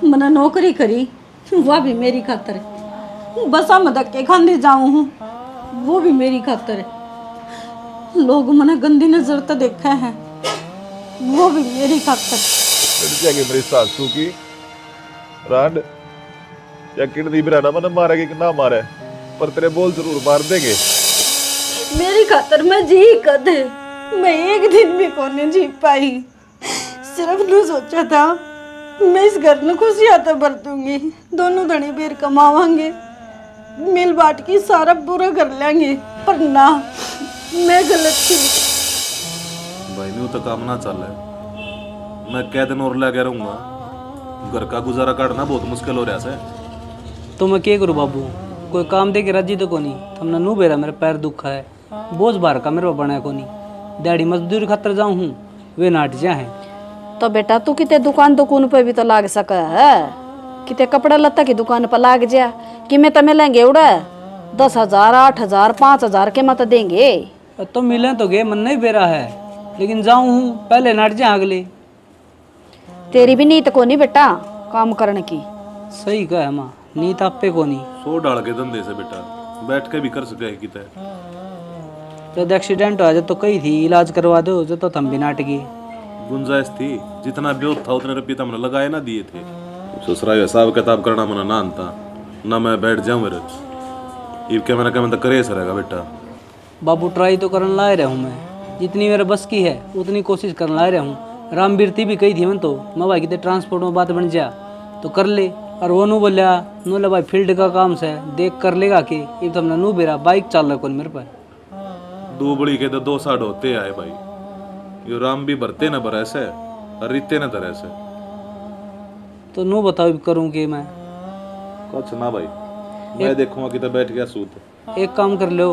मैंने नौकरी करी वह भी मेरी खातर है, बसा में धक्के खाने जाऊँ हूँ वो भी मेरी खातर है। लोग मैंने गंदी नजर तो देखा है वो भी मेरी खातर। जाएंगे मेरी सासू की राड या किडनी बिराना मन मारेगी कि ना मारे पर तेरे बोल जरूर मार देंगे। मेरी खातर मैं जी कदे मैं एक दिन भी कोने जी पाई। सिर्फ नू सोचा था मैं इस घर में खुशियां तो बरतूंगी, दोनों धनी बेर कमावांगे, मिल बांट के सारा पूरा कर लेंगे, पर ना मैं गलत थी। भाई नहीं तो काम ना चल है, मैं कै दिन और लगे रहूंगा, घर का गुजारा काटना बहुत मुश्किल हो रहा है। तो मैं क्या करूँ बाबू, कोई काम दे के राजी तो को नहीं। हमने नू बेरा मेरा पैर दुखा है, बोझ बार का मेरे बना को नहीं, दिहाड़ी मजदूरी खातर जाऊँ हूँ वे नाटिया हैं। तो बेटा तू किते दुकान पे भी तो लाग सका है, किते कपड़ा लत्ता की दुकान पर लाग जा कि मैं तमें लेंगे उड़ा 10,000 8,000 5,000 के मत देंगे। तो मिले तो गए मन नहीं बेरा है, लेकिन जाऊँ हूँ पहले नाटिया अगले। तेरी भी नीत को नहीं बेटा काम करने की। सही कहा है माँ, नीत आपे को नहीं। सो डाल के धंधे से बेटा बैठ के भी कर सके है किते। जब एक्सीडेंट हो जाए तो कही थी इलाज करवा दो, जो तो थम भी नाट गए। गुंजाइश थी, जितना ब्योत था उतने रुपये तो हमने लगाए ना दिए थे। ससुराल हिसाब किताब करना मना ना था ना, मैं बैठ जाऊँ मेरे इब के मैंने कहा मैं तो करे सर रहेगा बेटा। बाबू ट्राई तो करने लाए रहा हूँ मैं, जितनी मेरे बस की है उतनी कोशिश करने लाए रहा हूँ। रामबीरती भी कही थी मैं तो, मैं भाई कितने ट्रांसपोर्ट में बात बन जा तो कर ले, और वो नू बोलिया नू ले भाई फील्ड का काम से देख कर लेगा कि ये तो हमने नू बेरा बाइक चल रहा कौन मेरे पर। दूबड़ी के तो 2 साल होते आए भाई, यो राम भी भरते न भरे से और रीते न धरे से। तो नू बताओ करूँ कि मैं कुछ ना भाई, मैं देखूंगा कि तो बैठ गया सूत। एक काम कर लो,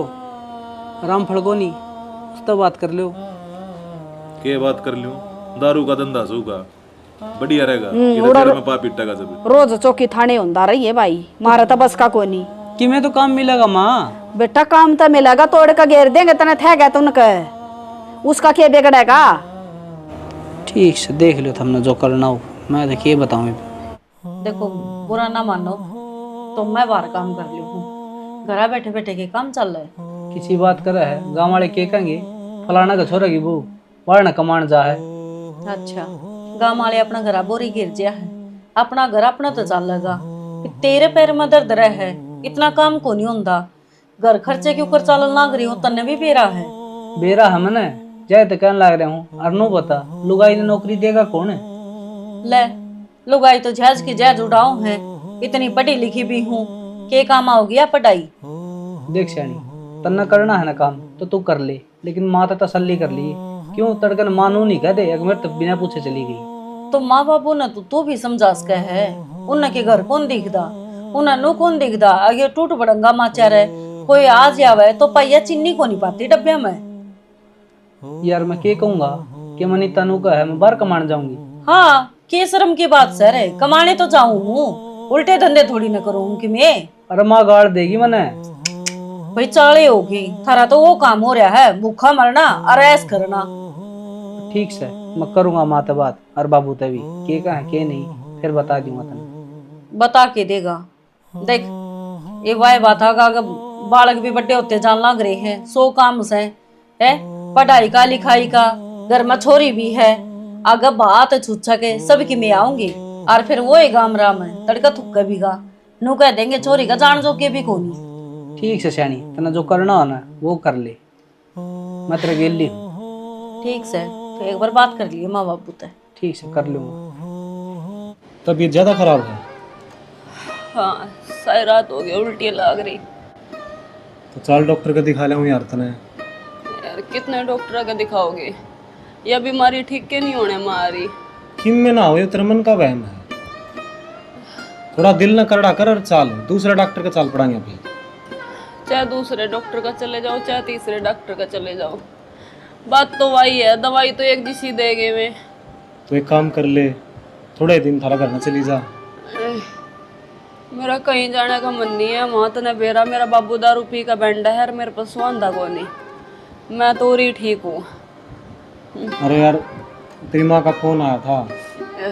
राम फड़को नहीं उससे बात कर लो। के बात कर लूं, दारू का धंधा सूगा बढ़िया रहेगा, इधर में पाप पिटेगा जब। रोज चौकी थाने होंदा रही है भाई, मारा तो बस का कोनी कि मैं तो काम मिलेगा माँ। बेटा काम तो मिलेगा, तोड़ का घेर देंगे तने थे गए तुन के उसका क्या बिगड़ेगा। ठीक से देख लो हमने जो करना हो, मैं देखिए बताऊँ। देखो बुरा ना मानो तो मैं बाहर काम कर ली हूँ, घर बैठे बैठे के काम चल रहा है। किसी बात कर है गाँव वाले के कहेंगे फलाना का छोरा की वो वार न कमान जा है। अच्छा गाँव वाले अपना घर बोरी गिर गया है, अपना घर अपना तो चल लगा, तेरे पैर में दर्द रह है, इतना काम को नहीं होता, घर खर्चे के ऊपर चल ना करी हूँ तन्ने भी बेरा है। बेरा है मैंने जाए तो कहने लग रहा हूँ, और नो बता लुगाई ने नौकरी देगा कौन है। ले लुगाई तो जहाज की जहाज उड़ाऊ है, इतनी पढ़ी लिखी भी हूँ, के काम आओगी या पढ़ाई। देख श्याणी तन्ना करना है ना काम तो तू कर ले, लेकिन माँ तो तसल्ली कर ली, क्यों तड़कन मानू नहीं कह दे, अगर तो बिना पूछे चली गई। तो माँ बापू ने तो भी समझा सके है, उनके घर कौन दिखदा, उन्हें कौन दिखदा, आगे टूट बड़ंगा माचार है, कोई आ जावे तो पाइया चीनी को नहीं पाती डब्बे में। यार मैं क्या कहूँगा कि मनी तनु का है मैं बाहर कमाने जाऊंगी। हाँ के शर्म की बात सर है, कमाने तो जाऊँ हूँ, उल्टे धंधे थोड़ी न करूँ कि मैं। अरे माँ गाड़ देगी मने। भाई चाले होगी थारा तो वो काम हो रहा है, भूखा मरना और ऐस करना। ठीक से मैं करूँगा माँ से बात और बाबू से भी के कहा के नहीं, फिर बता दूंगा तने। बता के देगा। देख ये वाय बात आगा बालक भी बड़े होते जान लग रहे हैं, 100 काम से है, पढ़ाई का लिखाई का, घर में छोरी भी है, अगर बात छूछा के सबकी मैं आऊंगी, और फिर वो गाम राम है तड़का थुक्का भी गा नू कह देंगे छोरी का जान जो के भी कोनी। ठीक से श्याणी तना जो करना हो ना वो कर ले, मैं तेरे गेली हूँ। ठीक से तो एक बार बात कर लिए माँ बापू से। ठीक से कर लूँगा। तबीयत ज़्यादा खराब है? हाँ सारी रात हो गई, उल्टी लग रही। तो चल डॉक्टर को दिखा ले यार तने। यार कितने डॉक्टर का दिखाओगे, यह बीमारी ठीक के नहीं होने हमारी। किम में ना हो, ये तेरा मन का वहम है। थोड़ा दिल न करड़ा कर और चाल दूसरा डॉक्टर का चाल पड़ाएंगे अभी। चाहे दूसरे डॉक्टर का चले जाओ चाहे तीसरे डॉक्टर का चले जाओ, बात तो वही है, दवाई तो एक जैसी देंगे वे। तो एक काम कर ले, थोड़े दिन थारा घर ना चली जा। मेरा कहीं जाने का मन नहीं है, वहाँ तो न बेरा मेरा बाबू दारू पी का बैंडा है और मेरे पास स्वांदा को नहीं, मैं तो ही ठीक हूँ। अरे यार तेरी माँ का फोन आया था,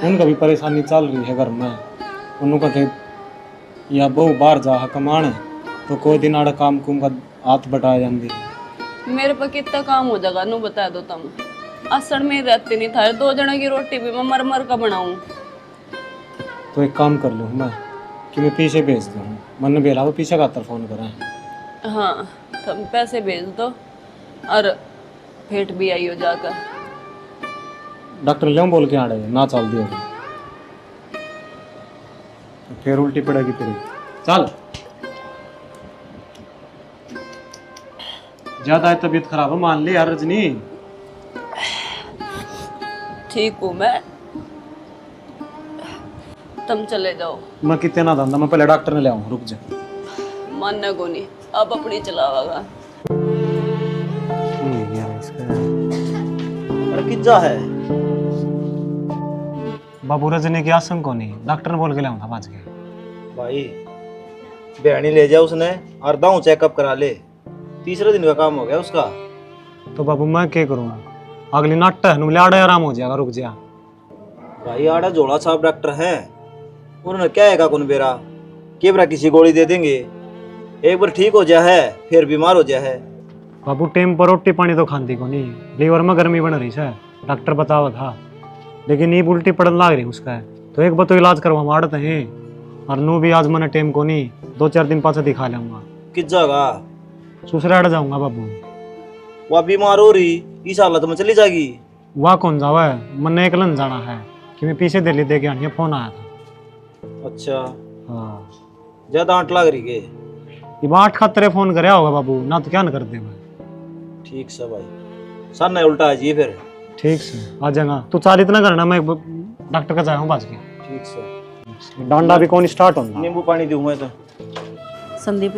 उनका भी परेशानी चल रही है घर में, उन्होंने कहा कि या बहु बाहर जा कमाने तो कोई दिन आड़ा काम कुम का हाथ बटाया जाती। मेरे पर कितना काम हो जाएगा नु बता दो तुम। असर में रहते नहीं था, 2 जने की रोटी भी मैं मर मर का बनाऊं। तो एक काम कर लूँ मैं कि मैं पीछे भेज दूँ, मन बेला वो पीछे खातर फ़ोन करें। हाँ, तुम पैसे भेज दो और भेंट भी आई हो जाकर। डॉक्टर ले बोल के आड़े ना चल दिया फिर उल्टी पड़ेगी फिर चल। ज्यादा है तबीयत खराब है मान ली यार रजनी। ठीक हूँ मैं, तुम चले जाओ। मैं कितने ना धंधा, मैं पहले डॉक्टर ने ले आऊँ, रुक जा। मानना को नहीं, अब अपनी चलावागा। किज्जा है बाबू रजनी की आसन को नहीं, डॉक्टर ने बोल के ले आऊँ था बाज के। भाई बहनी ले जा उसने और दाऊ चेकअप करा ले, 3रे दिन का काम हो गया उसका। तो बाबू मैं क्या करूँ, अगली नाट है आड़ा आराम हो जाएगा, रुक जा। भाई आड़ा जोड़ा साहब डॉक्टर है, उन्होंने क्या है कौन बेरा केबरा किसी गोली दे देंगे, एक बार ठीक हो जा है फिर बीमार हो जा है। बाबू टाइम पर रोटी पानी तो खाती को नहीं, लीवर में गर्मी बन रही है, डॉक्टर बतावा था, लेकिन नींब उल्टी पड़न लाग रही उसका है, तो एक बार तो इलाज करवा मारते हैं। और नू भी आज मैंने टाइम को नहीं, 2-4 दिन पाछा दिखा लूंगा। किस जगह ससुराल जाऊंगा बाबू। वह बीमार हो रही इस हालत में चली जाएगी। वह कौन जावा है, मैंने एक लन जाना है कि मैं पीछे दिल्ली दे के आनी है, फोन आया था। अच्छा हाँ ज्यादा आंट लग रही के? ये 8 खातरे फोन करे होगा बाबू, ना तो क्या न कर दे मैं। ठीक से भाई, सर ने उल्टा जी फिर। ठीक से आ जाएगा, तू चाल इतना करना, मैं डॉक्टर का जाऊँ बाज के। ठीक से डांडा भी कौन स्टार्ट होगा। नींबू पानी दूं मैं तो। संदीप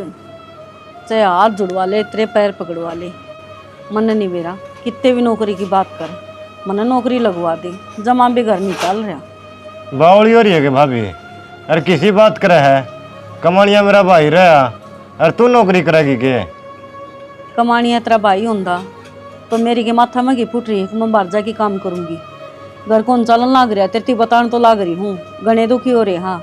चाहे हाथ जुड़वा ले, तेरे पैर पकड़वा ले, मन नहीं बेरा कितने भी नौकरी की बात कर, मन नौकरी लगवा दे, जमा भी घर नहीं चल रहा। बावली हो रही है कि भाभी, अरे किसी बात करे है, कमानिया मेरा भाई रहा, अरे तू नौकरी करेगी के? कमानिया तेरा भाई होंदा तो मेरी के माथा में की फुट रही है कि मैं बाहर जाके काम करूंगी, घर कौन चलन लाग रहा है, तेरी बताने तो लाग रही हूँ, गणे दुखी हो रहे। हाँ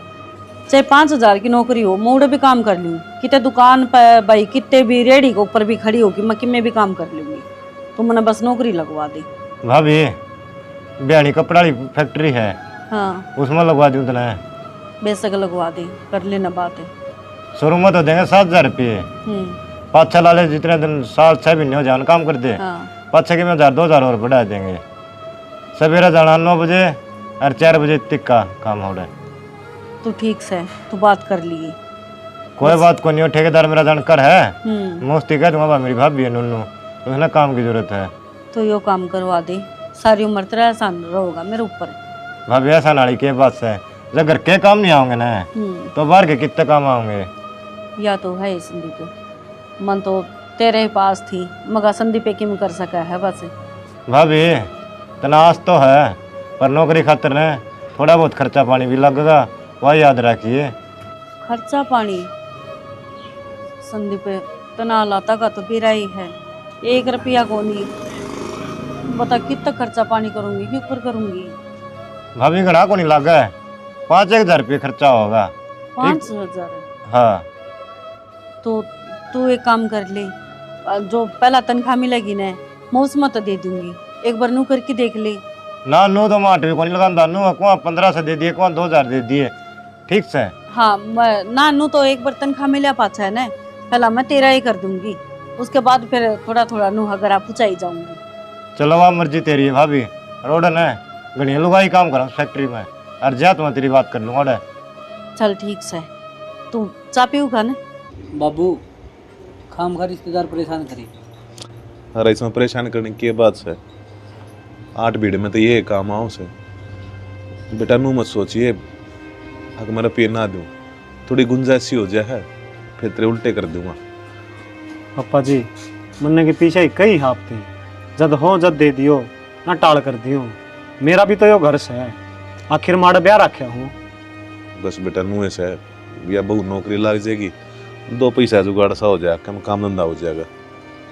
चाहे 5,000 की नौकरी हो, मैं उड़े भी काम कर लूँ, कितने दुकान पर भाई कितने भी रेडी के ऊपर भी खड़ी होगी, मैं किमें भी काम कर लूँगी, तो मैंने बस नौकरी लगवा दी। भाभी बिहानी कपड़ा वाली फैक्ट्री है, हाँ उसमें लगवा दूँ तने? बेशक लगवा दे, कर लेना बात है। शुरू में तो देंगे 7,000 रुपये, 5-6 लाले जितने दिन 7-6 महीने हो जाए काम कर दे, हाँ 5-6 में 1,000-2,000 और बढ़ा देंगे। सवेरे जाना 9 बजे और 4 बजे तक का काम हो रहा है। तू ठीक से तू बात कर लिए। कोई बात को नहीं हो, ठेकेदार मेरा जानकार है, हम्म मुफ्ती कह दूंगा, मेरी भाभी है नुन्नू, उसने काम की जरूरत है। तो यो काम करवा दे, सारी उम्र तेरा एहसान रहोगा मेरे ऊपर। भाभी ऐसा नाली के बात है, जब घर के काम नहीं आओगे ना तो बाहर के कितने काम आओगे? या तो है संदीप, मन तो तेरे ही पास थी, मगर संदीप की में कर सका है बस। भाभी तनास तो है, पर नौकरी खातिर ने थोड़ा बहुत खर्चा पानी भी लगेगा, वह याद रखिए। खर्चा पानी संदीप तना लाता का तो फिर ही है, 1 रुपया को नहीं, बता कितना खर्चा पानी करूंगी, क्यों पर करूंगी। भाभी घड़ा को नहीं लगा है, 5,000 रुपये खर्चा होगा। 5,000? हाँ तो तू एक काम कर ले, जो पहला तनख्वाह मिलेगी ना मैं उसमें तो दे दूंगी, एक बार नू करके देख ले। ना नू तो माट भी को नहीं लगाता, नू कुआ 1500 दे दिए, कुआ 2,000 दे दिए, ठीक से। हाँ ना नू तो एक बार तनख्वाह मिला पाछा है ना, पहला मैं तेरा ही कर दूंगी, उसके बाद फिर थोड़ा थोड़ा नू अगर आप पूछाई जाऊंगी। चलो वह मर्जी तेरी है भाभी, रोड है घड़िया लुगाई काम करा फैक्ट्री में, और जा तो मैं तेरी बात कर लूँगा। चल ठीक से, तू चा पीऊगा ना? बाबू खाम खा रिश्तेदार परेशान करी। अरे इसमें परेशान करने की बात है, 8 भीड़ में तो ये काम आओ से। बेटा नू मत सोचिए, अगर मैं रुपये ना दूँ, थोड़ी गुंजाइश हो जाए फिर तेरे उल्टे कर दूंगा। पापा जी मन्ने के पीछे ही कई हफ्ते, जद हो जद दे दियो, ना टाल कर दियो, मेरा भी तो यो घर से है, आखिर माड़ा ब्याह रखा हूँ। बस बेटा नू ऐसे या बहु नौकरी लग जाएगी, 2 पैसा जुगाड़ सा हो जाएगा, कम काम धंधा हो जाएगा।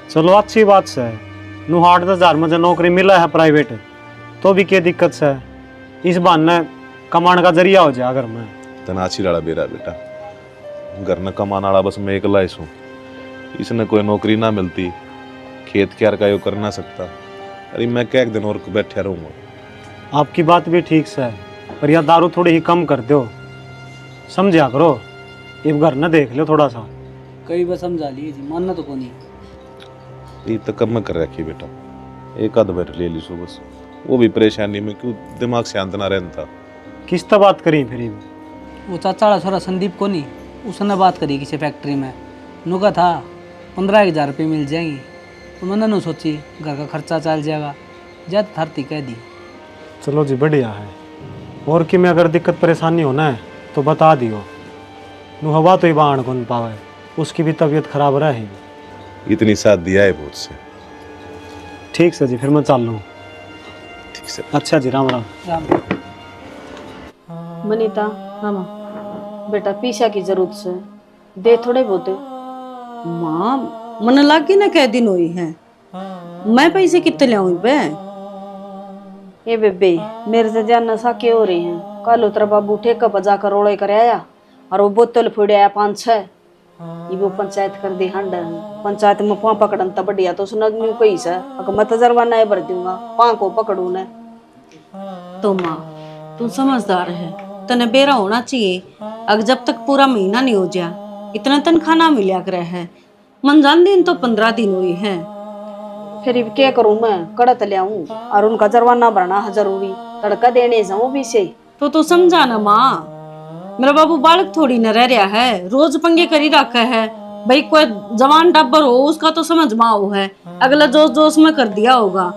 चलो अच्छी बात से, नू 8-10 में जो नौकरी मिला है प्राइवेट, तो भी क्या दिक्कत से, इस बहाने कमाने का जरिया हो जाए घर में। तनाची वाला बेरा बेटा, घर न कमाने वाला बस मैं अकेला ही हूँ। इसने कोई नौकरी ना मिलती, खेत क्यार का यो कर ना सकता, अरे मैं क्या एक दिन और बैठा रहूँगा। आपकी बात भी ठीक से है, पर यह दारू थोड़ी ही कम कर दो, समझा करो। एक घर न देख लो थोड़ा सा। कई बार समझा लिए जी, मानना तो को नहीं। ये तो कम कर रखी बेटा, एक आध बार ले ली सो बस, वो भी परेशानी में क्यों दिमाग शांत ना रहता। किस तरह बात करी फिर? वो चाचा वाला छोरा संदीप को नहीं, उसने बात करी किसी फैक्ट्री में, नुका था 15,000 रुपये मिल जाएंगी। तो मैंने नु सोची घर का खर्चा चल जाएगा, जब थरती कह दी। चलो जी बढ़िया है। और कि में अगर दिक्कत परेशानी होना है तो बता दियो। नु हवा तो ही बाण कौन पावे, उसकी भी तबीयत खराब रहेगी। इतनी साथ दिया है बहुत से। ठीक से जी, फिर मैं चल लूँ। ठीक से। अच्छा जी, राम राम। राम। मनीता, हाँ माँ, बेटा पीछा की जरूरत से दे थोड़े बहुत। माँ मन लागी ना कै दिन हुई है, मैं पैसे कितने ले आऊं बे? ये बेबे मेरे से जान नशा के हो रही हैं। कल उतर बाबू ठेका पर जाकर रोड़े कर आया और वो बोतल फोड़े आया 5-6। ये वो पंचायत कर दी हंड, पंचायत में पाँ पकड़न तब बढ़िया तो सुना कही से मैं तो जरवाना भर दूंगा, पाँ को पकड़ू ने। तो माँ तू समझदार है, तने बेरा होना चाहिए। अगर जब तक पूरा महीना नहीं हो जा, इतना तनख्वाह ना मिला करे है। मंजान दिन तो 15 दिन हुई है। फिर क्या करूं मैं, कड़त ले आऊं और उनका जरवाना भरना है जरूरी, तड़का देने जाऊं भी से। तो समझा ना माँ, मेरा बाबू बालक थोड़ी न रह रहा है, रोज पंगे करी रखा है। भाई कोई जवान टब्बर हो उसका तो समझ माओ है, अगला जोश जोश में कर दिया होगा।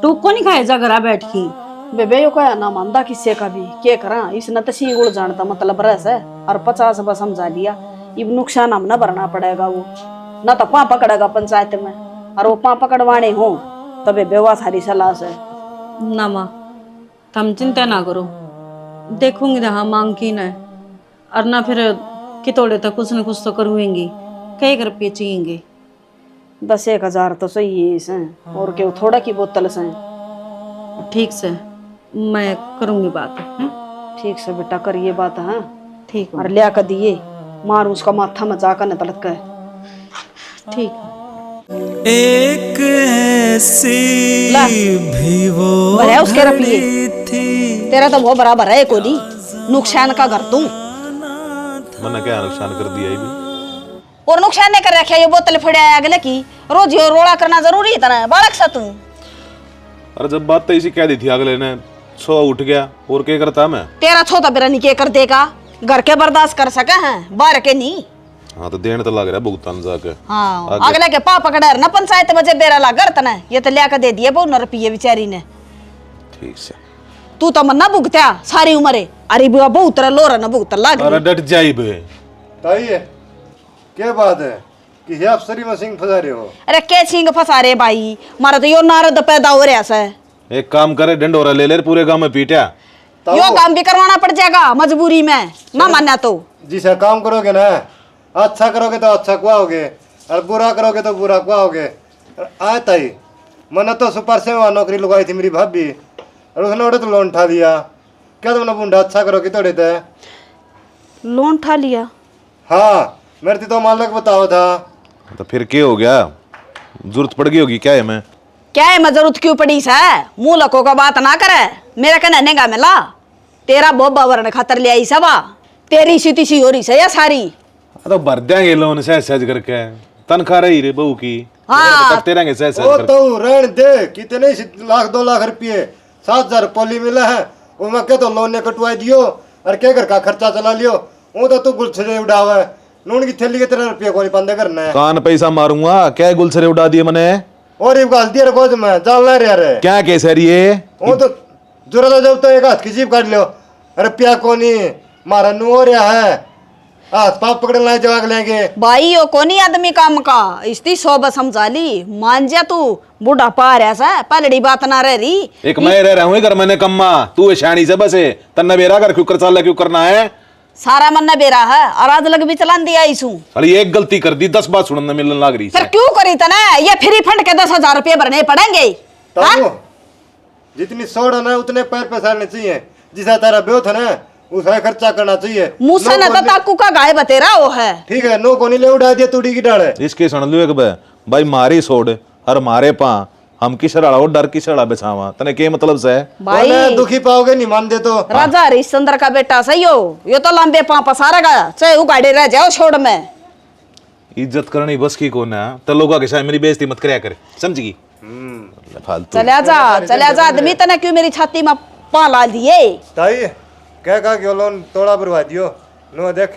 टूक को नहीं खाए जा घरा बैठ की। बेबे यो कहा ना मानदा किससे का भी, क्या करा इसने तो सीगुड़ जानता मतलब रस है। और 50 बार समझा लिया, अब नुकसान हम न भरना पड़ेगा। वो न तो पाँ पकड़ेगा पंचायत में, और वो पाँ पकड़वाने हो तबे बेवा सारी सलाह से। ना माँ तुम चिंता ना करो, देखूंगी रहा मांग की न, और ना फिर कितोड़े तक कुछ न कुछ तो करूँगी। कई रुपये चाहिए? 10,000 तो सही है इसे, और क्यों थोड़ा की बोतल से। ठीक से मैं करूँगी बात। ठीक से बेटा करिए बात है। ठीक और लिया कर दिए, मार उसका माथा में जाकर न तलक है। ठीक। एक ऐसी भी वो भरे उसके रपिए, तेरा तो वो बराबर है कोई नुकसान का घर तू। मैंने क्या नुकसान कर दिया? ये भी और नुकसान नहीं कर रखा, ये बोतल फड़े आया अगले की, रोज ये रोड़ा करना जरूरी है तना बालक सा तू। अरे जब बात तो इसी कह दी थी अगले ने, सो उठ गया और क्या करता मैं? तेरा छोटा बेरा नहीं कर देगा, घर के बर्दाश्त कर सके हैं, बाहर के नहीं। हाँ तो देने तो लग रहा भुगतान जाके। हाँ अगले के पा पकड़ा ना पंचायत बजे बेरा ला घर तना, ये तो लिया कर दे दिए 52 रुपये बेचारी ने। ठीक से। तू तो मन्ना भुगत्या सारी उम्र, अरे बुआ बहुत तरह लोरा न भुगत लाग। अरे डट जाई बे। ताई है क्या बात है कि आप सरी में सिंह फंसा रहे हो? अरे के सिंह फंसा रहे भाई, मारा तो यो नारद पैदा हो रहा है। एक काम करे, डंडोरा ले ले पूरे गांव में पीटा। यो काम भी करवाना पड़ जाएगा मजबूरी में, ना मानना तो। जिसे काम करोगे ना, अच्छा करोगे तो अच्छा कुआओगे, और बुरा करोगे तो बुरा कुआओगे। आए ताई, मैंने तो सुपर से वहाँ नौकरी लगाई थी मेरी भाभी, और उसने उड़े तो लोन उठा दिया। क्या तुमने बुंडा अच्छा करोगे तोड़े थे? लोन उठा लिया? हाँ मेरे तो मालक बताओ था। तो फिर क्या हो गया? जरूरत पड़ गई होगी क्या है? मैं क्या है मैं जरूरत क्यों पड़ी सा? मुंह लको का बात ना करे, मेरा कहने नेगा मिला तेरा बोबा वरण खातर ले आई सवा, तेरी सी तिसी हो रही से या सारी। तो भर देंगे लोन सहज सहज करके, तनख्वाह रही रे बहू की। हाँ। करते रहेंगे सहज सहज वो करके। तो ऋण दे कितने 1,00,000 2 लाख रुपये 7,000 पोली मिला है, वो मैं क्या तो लोन ने कटवाई दियो और क्या घर का खर्चा चला लियो। वो तो तू गुलछरे उड़ावा है, नून की थैली के 13 रुपये को बंदे करना है। कान पैसा मारूंगा क्या? गुलसरे उड़ा दिए मैंने। और एक गाल दिया गोद में जान रहा रे। क्या केस है ये? वो तो जरूरत है जब तो एक हाथ की जीप काट लियो, रुपया को नहीं मारा नू हो रहा है, हाथ पाप पकड़ लाए जवाब लेंगे। भाई यो कोनी आदमी काम का, इसकी सोबत समझा ली, मान जा तू बूढ़ा पा रहा सा, पलड़ी बात ना रह रही। एक मैं रह रहा हूँ घर मैंने कम्मा, तू शानी से बस है तन्ना बेरा कर क्यों कर चाल क्यों करना है? सारा मन्ना बेरा है और आज लग भी चलान दिया इसू। अरे एक गलती कर दी 10 बात सुनने मिलने लग रही फिर क्यों करी तना? ये फ्री फंड के 10,000 रुपये भरने पड़ेंगे। तब जितनी सोड़ है ना उतने पैर पे सारने चाहिए। जिसा तारा ब्यो था ना उसका खर्चा करना चाहिए। मुझसे न तो ताकू का गाय बतेरा वो है। ठीक है, नो को नहीं ले उड़ा दिया तूड़ी की डाले। इसके सुन लो एक भाई मारी सोड़ और मारे पा हम किसड़ा और डर किसड़ा बेचावा तने के मतलब से भाई दुखी पाओगे नहीं मान दे तो। राजा हरिश्चंद्र का बेटा सही हो, यो तो लंबे पाँव पसारेगा, चाहे उगाड़े रह जाओ छोड़ में। इज्जत करनी बस की कौन है तो लोगों के साथ मेरी बेइज्जती मत करया करे, समझी? फालतू चले जा आदमी तने क्यों मेरी छाती में पाला दिए। ताई क्या कहा कि लोन तोड़ा बरवा दियो। नो देख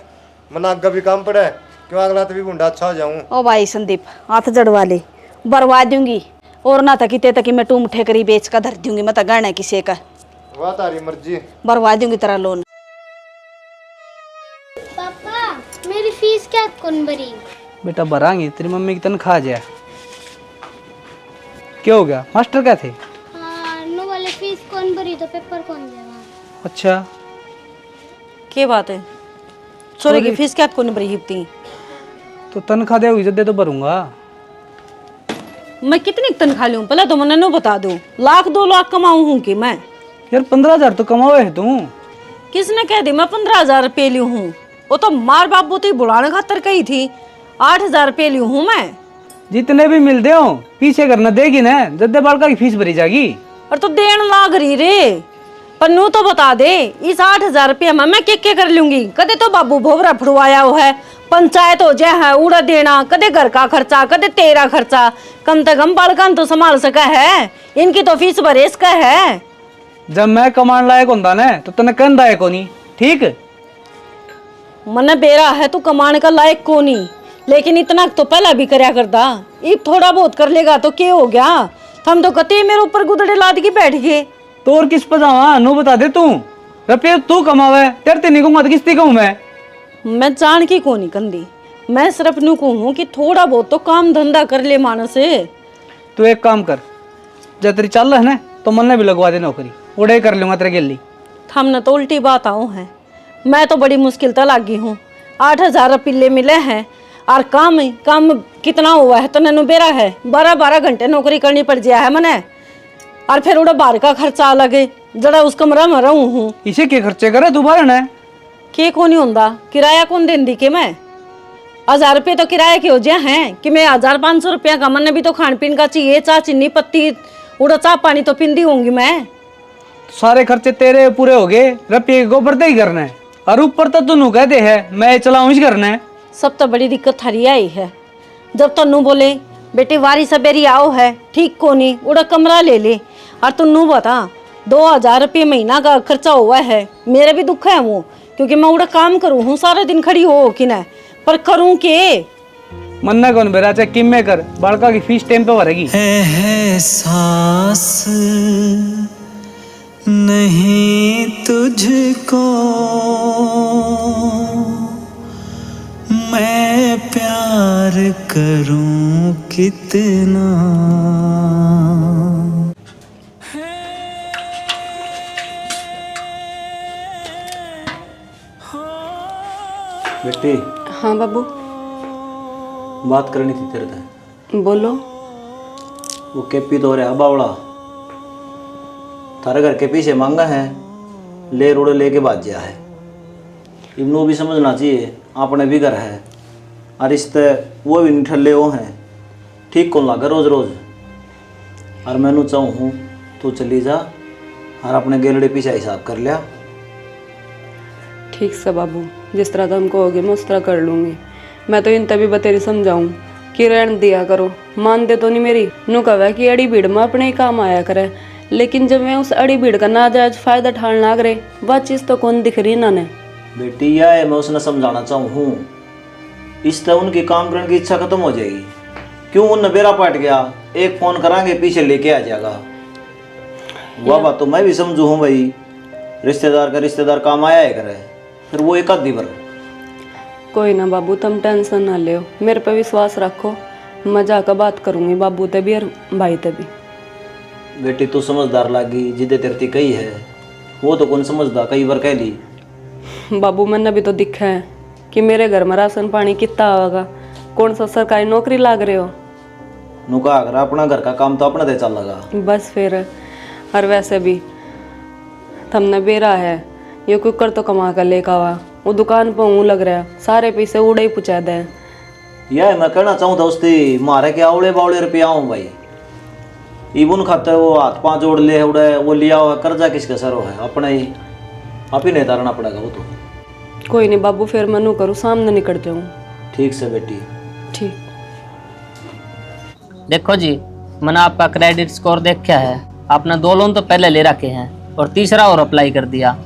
मना कभी काम पड़े क्यों अगला तभी बुंडा अच्छा हो जाऊं। ओ भाई संदीप हाथ जड़वा ले, बरवा दूंगी और ना तकी मैं टूम ठेकरी बेच कर धर दूंगी, मैं तो गहना किसी का। वाह तारी मर्जी, बरवा दूंगी तेरा लोन। पापा मेरी फीस क्या कौन भरी? बेटा भरांगी, तेरी मम्मी की तनख्वाह जाए। क्या हो गया, मास्टर क्या थे? हाँ, नो वाले फीस कौन भरी तो पेपर कौन देगा? अच्छा के बात है? छोरे की फीस क्या कौन भरी हिपती? तो तनख्वाह देगी जब दे तो भरूंगा। मैं कितनी तनख्वाह लूं पहले तो मैंने बता दो। 1-2 लाख कमाऊं हूं कि मैं? यार 15,000 तो कमावे है तू। किसने कह दी मैं 15,000 रुपये ली हूँ? वो तो मार बाप बोती बुढ़ाने खातर कही थी। 8,000 रुपये ली हूँ मैं। जितने भी मिल दे हो पीछे करना देगी ना, जद्दे बालका की फीस भरी जाएगी। और तो देन लाग रही रे, पन्नू तो बता दे इस 8,000 रुपये में मैं क्या कर लूंगी? कदे तो बाबू भोवरा फुड़वाया हो है, पंचायत हो जाए है उड़ा देना, कदे घर का खर्चा कदे तेरा खर्चा, कम से कम बालकान तो संभाल सका है, इनकी तो फीस भरे इसका है। जब मैं कमाने लायक होता ना तो तने कहना है कोनी, ठीक? मने बेरा है तू कमाने का लायक को नहीं, लेकिन इतना तो पहला भी करया करता। ये थोड़ा बहुत कर लेगा तो क्या हो गया? हम तो कहते मेरे ऊपर गुदड़े लाद के बैठ गए। तो और किस पर जावा, नो बता दे तू। रुपये तू कमावे, तेरे ते नहीं कहूँगा तो किसती कहूँ मैं जान की को नहीं कंदी, मैं सिर्फ नू कहूँ कि थोड़ा बहुत तो काम धंधा कर ले मानस से। तू एक काम कर, जब तेरी चल है ना तो मन भी लगवा दे नौकरी, उड़े कर लूंगा तेरे गेली। हमने तो उल्टी बात आऊँ है, मैं तो बड़ी मुश्किल तो लागी हूँ। 8,000 पिल्ले मिले हैं और काम कितना हुआ है तो नैनो बेरा है। 12-12 घंटे नौकरी करनी पड़ जाए है मने, और फिर उड़ा बाहर का खर्चा अलग है, जरा उस कमरा में रहूं हूँ। इसे के खर्चे करे तू बाहर है के को नहीं होंदा, किराया कौन देन दी के मैं? 1,000 रुपये तो किराया के हो जाए हैं कि मैं 1,500 रुपया का मन भी तो खान पीन का चाहिए, चाह चीनी पत्ती उड़ा चाह पानी तो पिंदी होंगी मैं। सारे खर्चे तेरे पूरे हो गए, रुपये गोबर दे ही करना है, और ऊपर तो तू कह दे है मैं चलाऊं ही करना है। सब तो बड़ी दिक्कत थारी आई है, जब तन्नू बोले बेटे वारी सबेरी आओ है ठीक को नहीं उड़ा कमरा ले ले, और तन्नू बता 2,000 रुपये महीना का खर्चा हुआ है। मेरे भी दुख है वो, क्योंकि मैं उड़ा काम करूँ हूँ सारा दिन खड़ी हो कि ना, पर करूँ के मन्ना कौन बेरा चाहे किम में कर, बालका की फीस टाइम पे भरेगी। एहसास नहीं तुझको मैं प्यार करूं कितना। बेटी हाँ बाबू बात करनी थी तेरे से। बोलो। वो केपी तो रहा बावड़ा थारे घर के पीछे मांगा है, ले रोड़े लेके बाज गया है। इनको भी समझना चाहिए अपने भी घर है, और रिश्ते वो भी निठल्ले वो हैं, ठीक कौन लगा रोज रोज। और मैनू चाहूँ तू चली जा और अपने गेलड़े पीछे हिसाब कर लिया। ठीक से बाबू, जिस तरह तुम कहोगे मैं उस तरह कर लूँगी। मैं तो इन तभी बतेरी समझाऊँ कि रहन दिया करो, मानते तो नहीं मेरी। नू कहा कि अड़ी भीड़ में अपने ही काम आया करे, लेकिन जब मैं उस अड़ी भीड़ का नाजायज फायदा ठान लाग रहे, वह चीज़ तो कौन दिख रही ना ने। बेटी यह है मैं उसने समझाना चाहूँ, इस तरह उनकी काम करने की इच्छा खत्म हो जाएगी। क्यों उन बेरा पाट गया, एक फ़ोन करांगे पीछे लेके आ जाएगा। वह बात तो मैं भी समझू हूँ भाई, रिश्तेदार का रिश्तेदार काम आया है करे, फिर वो एक आधी बार। कोई ना बाबू तुम टेंशन ना ले, मेरे पे विश्वास रखो, मैं जाकर बात करूँगी बाबू ते भी और भाई ते भी। बेटी तू समझदार लागी, जिदे तेरती कही है वो तो कौन समझदा, कई बार कह ली। बाबू मैंने भी तो दिखा है कि मेरे घर में राशन पानी कितना आवेगा, कौन सा सरकारी नौकरी लाग रहे हो। नुका अगर अपना घर का काम तो अपना दे चल लगा बस फिर, और वैसे भी तुमने बेरा है ये कुकर तो कमा कर लेकर आवा, वो दुकान पर हूँ लग रहा, सारे पैसे उड़े ही पुचा दे। यह मैं कहना चाहूँ दोस्ती, मारे के आवड़े बावड़े रुपया हूँ भाई, इबुन खातर वो हाथ पाँच जोड़ ले उड़े, वो लिया हुआ कर्जा किसका सर है, अपना ही आप ही नहीं तारना पड़ेगा वो तो। कोई नहीं बाबू, फिर मैं नू करूँ, सामने निकल जाऊँ। ठीक से बेटी। ठीक। देखो जी, मैंने आपका क्रेडिट स्कोर देखा है, आपने 2 लोन तो पहले ले रखे हैं और तीसरा और अप्लाई कर दिया।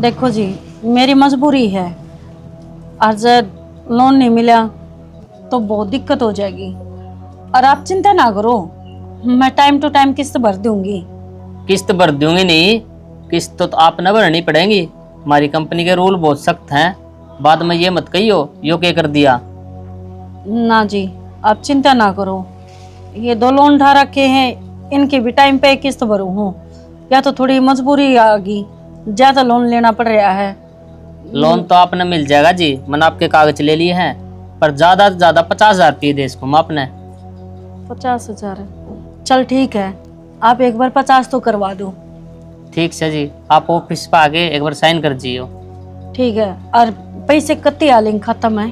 देखो जी, मेरी मजबूरी है, आज लोन नहीं मिला तो बहुत दिक्कत हो जाएगी। और आप चिंता ना करो, मैं टाइम टू टाइम किस्त भर दूंगी। किस्त भर दूंगी नहीं, किस्त तो आप न भरनी पड़ेगी। हमारी कंपनी के रूल बहुत सख्त हैं, बाद में ये मत कहियो यो क्या कर दिया। ना जी, आप चिंता ना करो, ये 2 लोन उठा रखे हैं, इनके भी टाइम पे किस्त भरूँ हूँ, या तो थोड़ी मजबूरी आ गई, ज्यादा लोन लेना पड़ रहा है। लोन तो आपने मिल जाएगा जी, मैंने आपके कागज ले लिए हैं, पर ज्यादा से ज्यादा 50,000 रुपये दे इसको मैं आपने। 50,000? चल ठीक है, आप एक बार 50 तो करवा दो। ठीक से जी, आप ऑफिस पे आके एक बार साइन कर जियो। ठीक है, और पैसे कत्ती आ लेंगे खाता में?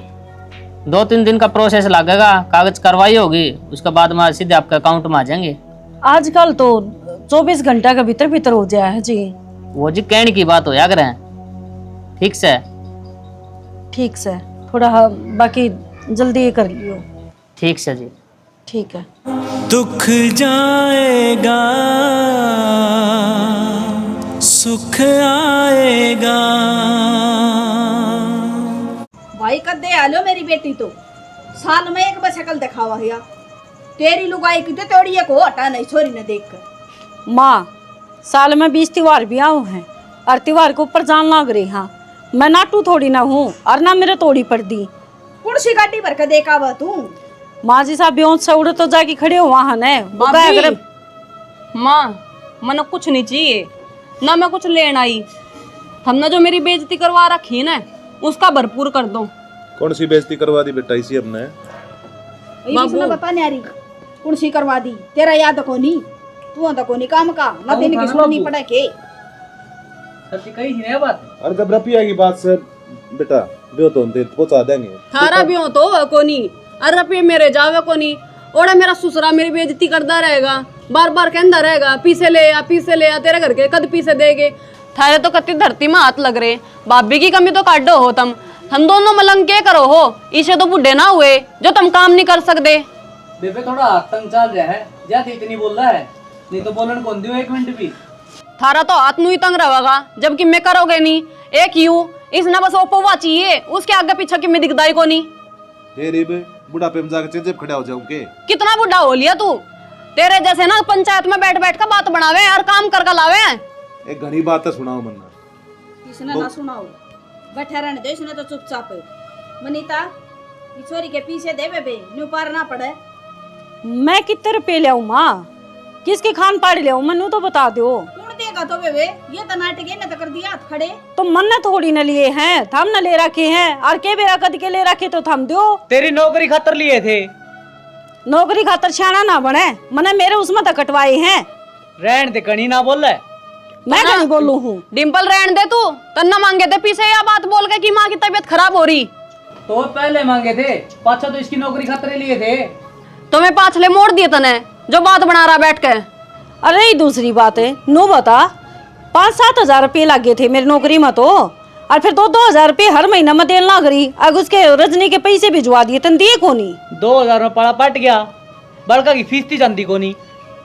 2-3 दिन का प्रोसेस लगेगा, कागज कार्रवाई होगी, उसके बाद में सीधे आपके अकाउंट में आ जाएंगे। आजकल तो 24 घंटा का भीतर भीतर हो जाए है जी। वो जी कहने की बात हो या करें। ठीक से? ठीक से, थोड़ा बाकी जल्दी कर लियो। ठीक से जी। ठीक है। दुख जाएगा सुख आएगा। भाई कदे आलो मेरी बेटी तो साल में एक बार शक्ल दिखावा है, तेरी लुगाई की तो तोड़िए को हटा नहीं छोरी ने देख कर। माँ, साल में 20 त्योहार भी आओ हैं, और त्योहार के ऊपर जान लग रही। हाँ, मैं नाटू थोड़ी ना हूँ, और ना मेरे तोड़ी पड़ दी। कुर्सी गाड़ी भर के देखा हुआ तू। माँ जी साहब बेहोश से उड़े तो जाके खड़े हो वहाँ ने। माँ, मनो कुछ नहीं चाहिए ना, मैं कुछ लेना आई, हमने जो मेरी बेइज्जती करवा रखी ना उसका भरपूर कर दो। कौन सी बेइज्जती करवा दी बेटा इसी हमने? बाबू बता न्यारी कुर्सी करवा दी, तेरा याद को नहीं, तू तो को नहीं काम का ना, तेने की सुननी पड़े के। सच्ची कही थी ना बात। अरे जब रपी आएगी बात से बेटा, जो तो हम पहुंचा देंगे। थारा भी हो तो को नहीं, अरे रुपये मेरे जावे को नहीं, ओड़ा मेरा ससुरा मेरी बेइज्जती करता रहेगा, बार बार कहता रहेगा पीछे ले आ तेरे घर के कद पीछे देगे। थारे तो कत्ती धरती में हाथ लग रहे, भाभी की कमी तो काटो हो तुम, हम दोनों मलंग के करो हो, इसे तो बुढ़े ना हुए जो तुम काम नहीं कर सकते। बेबे थोड़ा हाथ तंग चल रहा है, ज्यादा इतनी बोल रहा है, नहीं तो बोलन कौन दियो 1 मिनट भी। थारा तो हाथ मुँह ही तंग रहेगा, जबकि मैं करोगे नहीं। एक यू इसने बस ओपोवा चाहिए, उसके आगे पीछे की मैं दिखदाई को नहीं। बुढ़ापे में जाकर चेंज खड़ा हो जाऊंगे। कितना बुढ़ा हो लिया तू, तेरे जैसे ना पंचायत में बैठ बैठ कर बात बनावे और काम कर लावे। एक घनी बात सुनाओ मन्ना। इसने ना सुनाओ, बैठे रहने दो, इसने तो चुपचाप। मनीता, ये छोरी के पीछे दे बेबे, न्यू पार ना पड़े। मैं कितने रुपए ले आऊँ माँ, किसके खान पाड़ ले आऊँ, मनु तो बता दो। कौन देगा तो बेबे, ये तो नाटक है, न तो कर दिया हाथ खड़े। तो मन ने थोड़ी न लिए हैं, थम न ले रखे हैं, और के बेरा कद के ले रखे तो थम दो। तेरी नौकरी खातर लिए थे। नौकरी खातर छाना ना बने, मने मेरे उसमें तो कटवाए हैं। रहन दे, कहीं ना बोल रहा, मैं कहीं बोलू हूँ। डिम्पल रहन दे, तू तन्ना मांगे थे पीछे या बात बोल के कि माँ की तबीयत खराब हो रही। तो पहले मांगे थे, पाछा तो इसकी नौकरी खातर लिए थे। तो मैं पाछले मोड़ दिए तने, जो बात बना रहा बैठ के। अरे दूसरी बात है, नो बता, 5-7 हजार रुपये लगे थे मेरी नौकरी में तो, और फिर 2-2 हजार रुपये हर महीना में देना लग रही। अब उसके रजनी के पैसे भिजवा दिए, तन दिए को नहीं। 2000 में पड़ा पट गया, बड़का की फीस थी जानती को नहीं।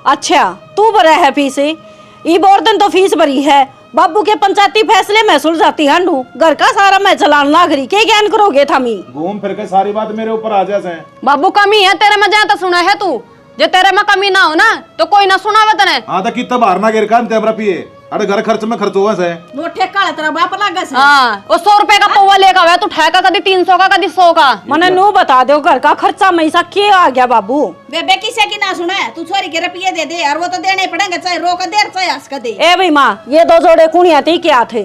अच्छा, तू भरा है फीस? ई बोर्दन तो फीस भरी है, बाबू के पंचायती फैसले में सुलझाती हंडू, घर का सारा मैं चलान लाग रही, के ज्ञान करोगे थमी? घूम फिर के सारी बात मेरे ऊपर आ जाए। बाबू कमी है तेरे में, जाए तो सुना है तू, जे तेरे में कमी ना हो ना तो कोई ना सुनावे तने। हाँ तो कितना बाहर ना गिर काम तेरा पिए, अरे घर खर्च में खर्च हुआ से। वो ठेका तेरा बाप लगा से। हाँ, वो 100 रुपए का पौवा लेकर आया, तू ठेका कदी 300 का कदी 100 का। मने नो बता दो, घर का खर्चा मैसा के आ गया बाबू? बेबे किसे की ना सुना है, तू छोरी के रुपये दे दे, और वो तो देने पड़ेंगे, चाहे रोक दे चाहे हंस कर दे। ए भाई माँ, ये 2 जोड़े कुनिया थी क्या थे?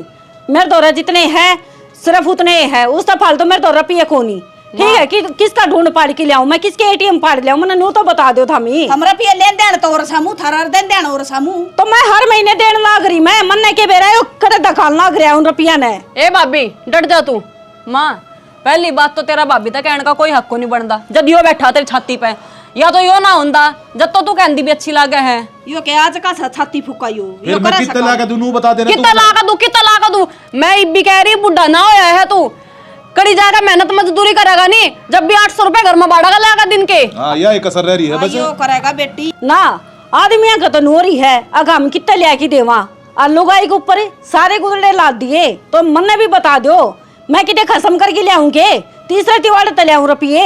मेरे दौरा जितने हैं सिर्फ उतने है, उस तो फालतू मेरे दौरा रुपये को नहीं। ठीक है कि किसका ढूंढ पाड़ के लाऊं मैं, किसके एटीएम फाड़ लाऊं, मैंने नो तो बता दो था मी। हमरा पे लेन देन तो और सामू थारा देन देन और सामू तो मैं हर महीने देने लाग रही, मैं मन्ने के बेरा करे दखाल लाग रहा उन रुपया ने। ए भाभी डट जा तू। माँ पहली बात तो तेरा भाभी तक कहने का कोई हक को नहीं बनता जब यो बैठा तेरी छाती पे, या तो यो ना होंदा जब तो तू कहंदी भी अच्छी लागे है। यो के आज का छाती फुका यो फिर मैं कितना लागा दूं बता देना। कितना लागा तू मैं इब्बी कह रही बुढ़ा ना होया है तू, कड़ी जाएगा मेहनत मजदूरी करेगा नहीं, जब भी 800 रुपए घर में बाढ़ा लागा दिन के। हाँ यह कसर रह रही है बस। यो करेगा बेटी ना आदमिया का तो नोरी है, अगर हम कितने ले के देवा और लुगाई के ऊपर सारे गुदड़े लाद दिए तो मन्ने भी बता दो मैं कितने खसम करके ले आऊंगे, तीसरे तिवाड़े तले आऊं रुपये।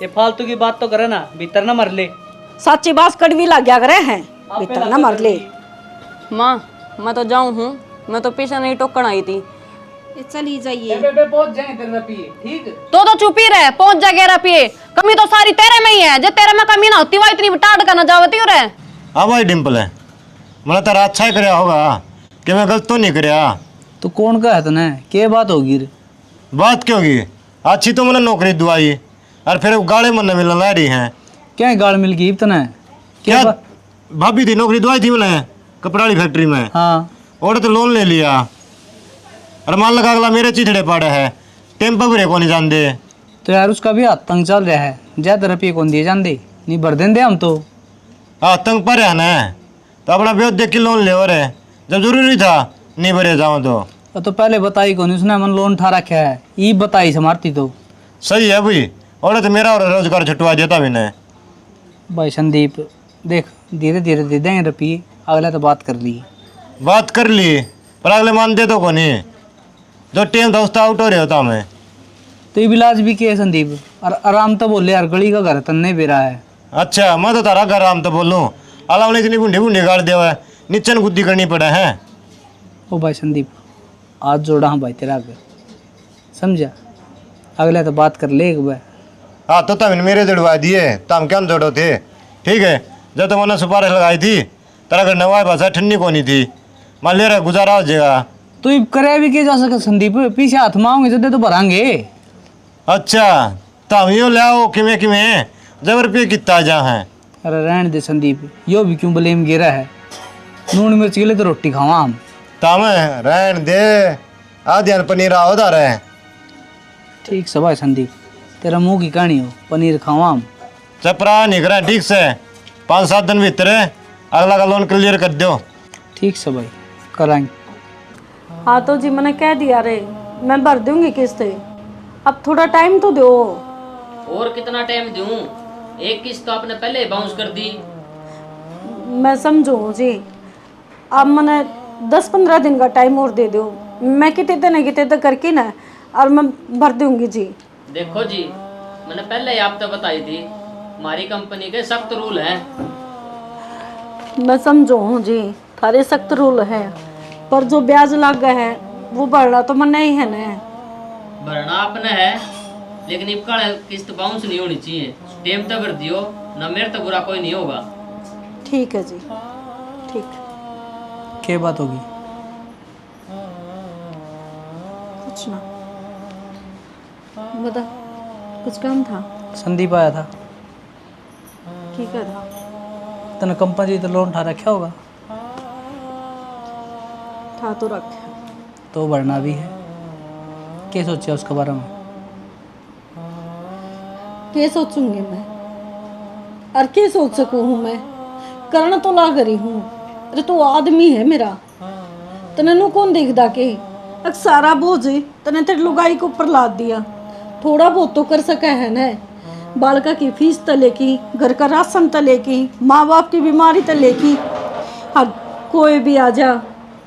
ये फालतू की बात तो करे ना, भीतर ना मर ले। सच्ची बात कड़वी लग गया करे हैं, भीतर ना मर ले। माँ मैं तो जाऊँ हूँ, मैं तो पीछे नहीं टोकन आई थी। चली जाइए पहुंच जाए तेरे रुपये, ठीक। तो चुप ही रहे, पहुंच जाएगा रुपये, कमी तो सारी तेरे में ही है, जो तेरे में कमी ना होती वह इतनी टाट करना जावती हो रहे। हाँ भाई डिम्पल है, मैंने तेरा अच्छा ही कराया होगा कि मैं गलत तो नहीं कराया। तो कौन का है तने, क्या बात होगी रे? बात क्यों होगी, अच्छी तो मैंने नौकरी दुआई और फिर गाड़े मन मिलने ला रही हैं। क्या गाड़ मिल गई तने? क्या भाभी थी नौकरी दुआई थी मैंने कपड़ाड़ी फैक्ट्री में। हाँ और तो लोन ले लिया और मान लगा अगला मेरे चिथड़े पड़े है, टेम्पो भी को नहीं जान दे। तो यार उसका भी हाथ तंग चल रहा है, ज्यादा रुपये कौन दिए जान दे, नहीं भर देंगे हम तो। हाँ तंग पर है ना, तो अपना ब्योत देख के लोन ले और जब जरूरी था नहीं भरे जाऊँ तो पहले बताई कौन, उसने मन लोन उठा रखा है, ये बताई समारती तो सही है भाई। और तो मेरा और रोजगार छुटवा देता भी नहीं। भाई संदीप देख धीरे धीरे दे देंगे रुपये, अगला तो बात कर ली। बात कर ली पर अगले मानते तो कौन ही, जो टेम था उसका आउट हो रहा होता मैं। तो ये इलाज भी किया संदीप, और आराम तो बोले यार, गली का घर तन्ने बेरा है। अच्छा मैं तो तारा घर आराम तो बोलूँ, अलाव ने इतनी गुंडे गुंडे गाड़ दिया है, नीचन गुद्दी करनी पड़ा है। ओ भाई संदीप आज जोड़ा हाँ भाई तेरा घर, समझा, अगला तो बात कर ले एक बार। हाँ तो तब मेरे जड़वा दिए तो हम क्या जोड़ो थे, ठीक है। जब तो मैंने सुपारी लगाई थी तेरा घर नवा भाषा ठंडी कोनी थी, मान ले रहा गुजारा हो जाएगा। तो ये करे भी क्या जा सके संदीप, पीछे हाथ मांगोगे जदे तो भरांगे। अच्छा तो हम यो लाओ किमें किमें जब रुपये कितना जा है। अरे रहने दे संदीप, यो भी क्यों ब्लेम गिरा है, नून मिर्च के लिए तो रोटी खावा हम। तम रहन दे आध्यान पनीर आओ था रहे। ठीक सब है संदीप, तेरा मुंह की कहानी हो, पनीर खावा हम। चपरा नहीं करा ठीक से, 5-7 दिन भीतर अगला का लोन क्लियर कर दो। ठीक सब भाई कराएंगे। हाँ तो जी मैंने कह दिया रे, मैं भर दूंगी किस्तें, अब थोड़ा टाइम तो दो। और कितना टाइम दूं, एक किस्त तो आपने पहले बाउंस कर दी। मैं समझू जी, अब मैंने 10-15 दिन का टाइम और दे दो, मैं कितने तक करके ना और मैं भर दूंगी जी। देखो जी मैंने पहले ही आपको बताई थी, हमारी कंपनी के सख्त रूल हैं। मैं समझू जी थारे सख्त रूल है, पर जो ब्याज लग गया है वो भरना तो मन नहीं है ना। भरना आपने है लेकिन इबका किस्त बाउंस नहीं होनी चाहिए, टेम तो भर दियो ना, मेरे तो बुरा कोई नहीं होगा। ठीक है जी ठीक। क्या बात होगी? कुछ ना बता, कुछ काम था? संदीप आया था। ठीक है था, तने कंपनी तो लोन उठा रखा होगा। था तो रखे तो भरना भी है, क्या सोचा उसके बारे में? क्या सोचूंगी मैं, और क्या सोच सकूँ हूँ मैं, करना तो ला करी हूँ। अरे तू आदमी है मेरा, तने नु कौन देखदा के अक सारा बोझ तने तेरे लुगाई के ऊपर लाद दिया, थोड़ा बहुत तो कर सका है ना। बालका की फीस तले की, घर का राशन तले की, माँ बाप की बीमारी तले की, अब कोई भी आ जा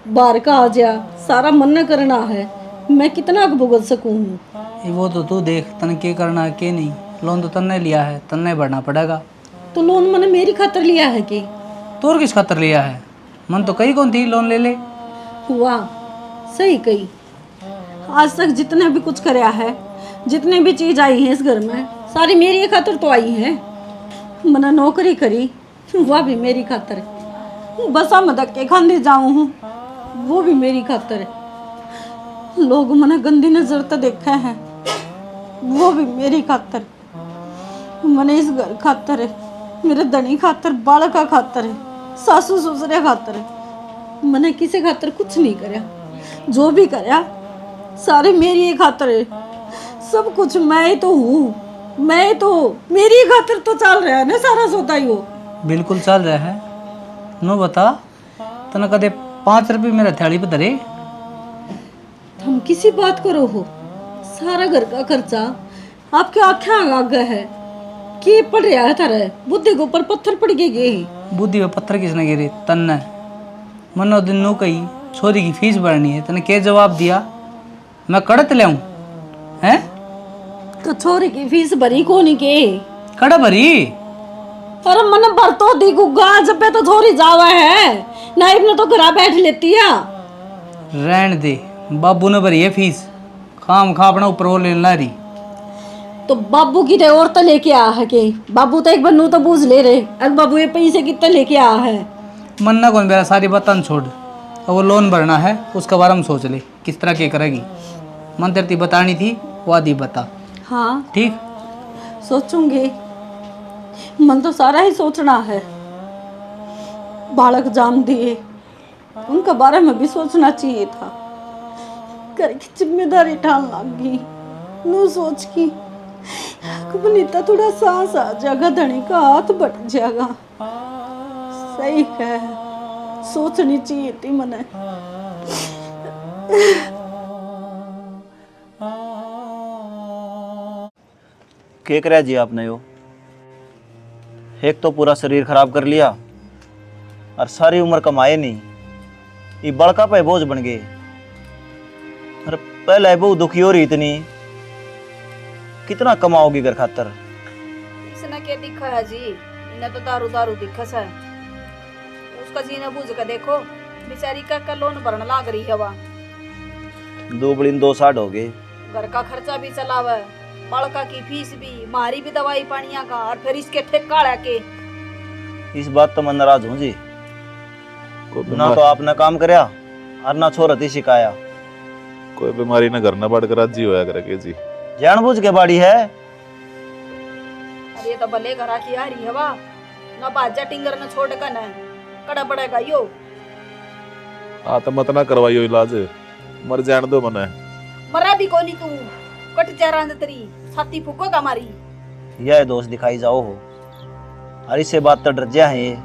बाहर का आ जा, सारा मन करना है, मैं कितना भुगत सकूँ। वो तो तू देख तने क्या करना है क्या नहीं, लोन तो तन्ने लिया है, तन्ने भरना पड़ेगा। तो लोन मैंने मेरी खातर लिया है कि तोर किस खातर लिया है? मन तो कहीं कौन थी लोन ले ले। वाह सही कही, आज तक जितने भी कुछ कराया है, जितने भी चीज आई है इस घर में, सारी मेरी खातर तो आई है। मैंने नौकरी करी वह भी मेरी खातर, बसा में धक्के खाने जाऊँ हूँ वो भी मेरी खातर। लोग मैंने गंदी नजर तो देखा है, वो भी मेरी खातर। मैंने इस घर खातर है, मेरे धनी खातर, बालका खातर है, सासू ससुरे खातर है। मैंने किसी खातर कुछ नहीं करया, जो भी करया सारे मेरी ही खातर है। सब कुछ मैं ही तो हूँ, मैं ही तो, मेरी ही खातर तो चल रहा है ना सारा सौदा ही वो। बिल्कुल चल रहा है। नो बता, तना कदे 5 रुपये मेरा थाली पे धरे। हम किसी बात करो हो, सारा घर का खर्चा आपके आँखें आगे है कि पड़ रहा है तारे बुद्धि के ऊपर पत्थर पड़ गए। बुद्धि पे पत्थर किसने गिरे? तन्ने। मनो दिन नो कही छोरी की फीस भरनी है, तने क्या जवाब दिया? मैं कड़त ले आऊं हैं? तो छोरी की फीस भरी कोनी के कड़ा भरी? अरे मन भर तो दिखूगा जब पे तो छोरी जावा है, नाइब ने तो घर बैठ लेती है। रहन दे, बाबू ने भरी है फीस, खाम खा अपना ऊपर वो लेना रही। तो बाबू की तो और तो लेके आ है के, बाबू तो एक बनू तो बूझ ले रहे, अब बाबू ये पैसे कितने लेके आ है। मन्ना कौन मेरा सारी बात छोड़, अब वो लोन भरना है उसका बारे में सोच ले किस तरह के करेगी। मन तेरी बतानी थी वो आदि बता। हाँ ठीक, सोचूंगी। मन तो सारा ही सोचना है। बालक जाम दिए, उनका बारे में भी सोचना चाहिए था। घर की जिम्मेदारी ठान लगी, नो सोच की बनीता थोड़ा सांस आ जाएगा, धनी का हाथ बढ़ जाएगा। सही है, सोचनी चाहिए थी मने। क्या कराया जी आपने यो? एक तो पूरा शरीर खराब कर लिया और सारी उम्र कमाए नहीं, ये बड़का पे बोझ बन गए। अरे पहले बहुत दुखी हो रही इतनी, कितना कमाओगी घर खातर? इसने क्या दिखा है जी? इन्हें तो दारू दारू दिखस है। उसका जीना बूझ कर देखो, बेचारी का लोन भरने लाग रही है। वहाँ 2 बड़ी 2 साठ हो गए। घर का खर्चा भी चलावे, बड़का की फीस भी, मारी भी दवाई पानिया का, और फिर इसके ठेका के। इस बात तो मैं नाराज हूँ जी। ना तो आपने काम करया और ना छोरत ही सिखाया। कोई बीमारी ना घर ना बढ़ कर राजी होया करे जी। जानबूझ के बाड़ी है। अरे ये तो भले घरा की आ रही है वा, ना बाजा टिंगर न छोड़ कर न कड़ा पड़ेगा यो। तो मत ना करवाइयो इलाज, मर जान दो मने। मरा भी कोनी तू, कट चेहरा तेरी छाती फूको का मारी। यह दोस्त दिखाई जाओ हो, और इससे बात तो डर जा है।